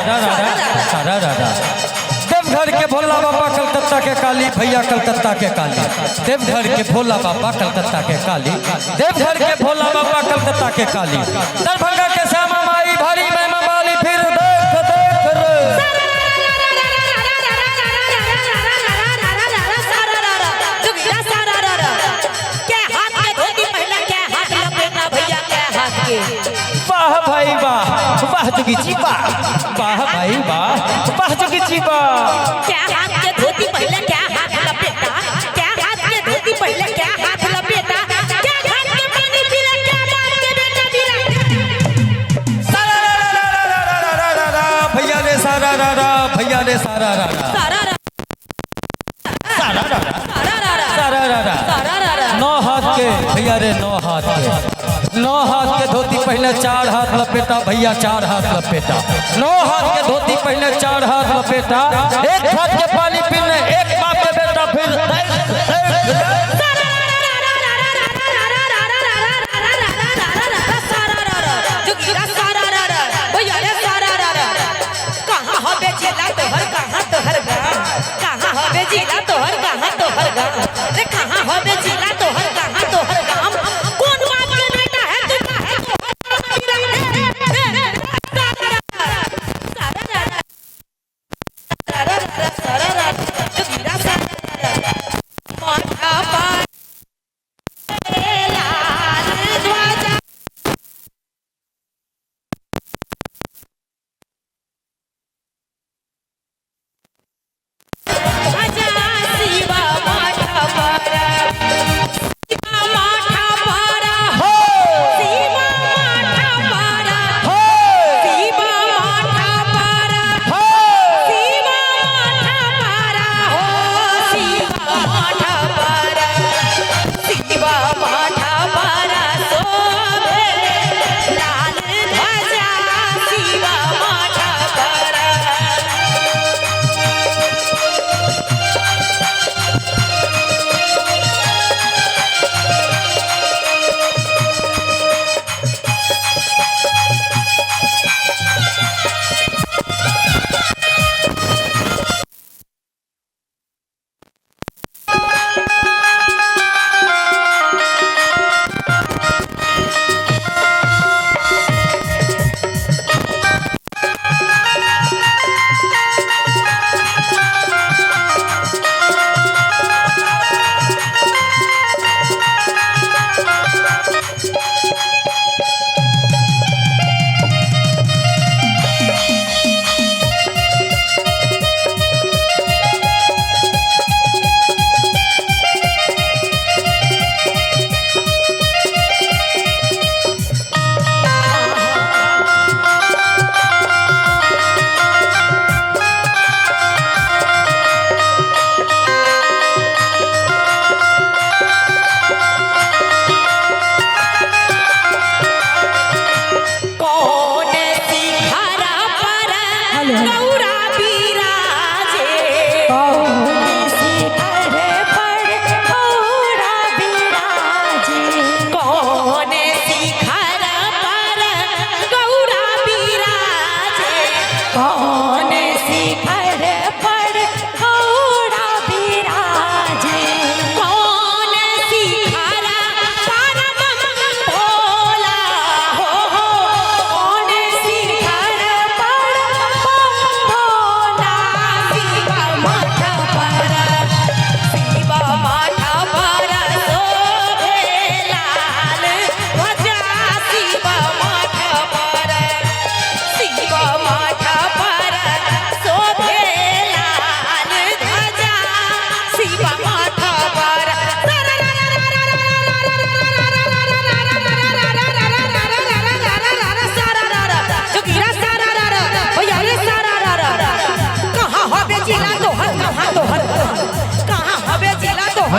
सारा राधा। देवघर के भोला बाबा कलकत्ता के काली, भैया कलकत्ता के काली। देवघर के भोला बाबा कलकत्ता के काली, देवघर के भोला बाबा कलकत्ता के काली। दरभंगा के श्यामा माई भारी महिमा वाली, फिर देख देख रे। वाह भाई वाह, वाह जोगी जी वाह, वाह भाई वाह, वाह जोगी जी वाह। क्या हाथ के धोती पहले क्या हाथ लपेटा, क्या हाथ के धोती पहले क्या हाथ लपेटा, क्या हाथ के पानी पीला, क्या बाप के बेटा पीला। भैया ने सारा रारा, भैया ने सारा रारा, सारा सारा रारा, सारा सारा रारा। 9 हाथ के भैया रे, 9 हाथ के, 9 हाथ के धोती पहले 4 हाथ लपेटा, भैया 4 हाथ लपेटा। 9 हाथ के धोती पहले 4 हाथ लपेटा, 1 हाथ के पानी पीने, 1 बाप के बेटा, फिर कहाँ हो बेचेला तोहर, कहाँ तोहर गाँव, कहाँ हो बेचेला तोहर, कहाँ तोहर गाँव, रे कहाँ हो बेचेला तोहर, कहाँ तोहर गाँव। कौन बाप के बेटा है तू,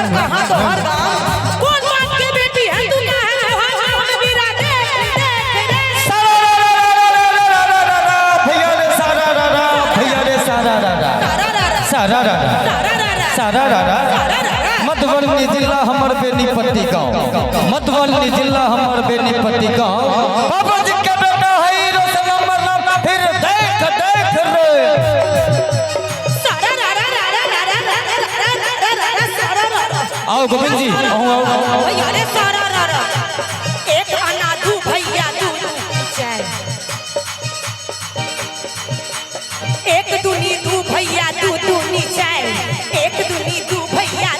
कहाँ तोहर गाँव कौन बाप के बेटी है तू, क्या है हम वीरा भैया रे सारा रारा, भैया रे सारा रारा, सारा रारा, सारा रारा। मधुबनी जिला हमर बेनीपट्टी गाँव, मधुबनी जिला हमर बेनीपट्टी गाँव। बाबा जी के बेटा है रोशन नंबर, फिर देख देख आओ गोविंद जी आओ आओ आओ अरे सारा रा रा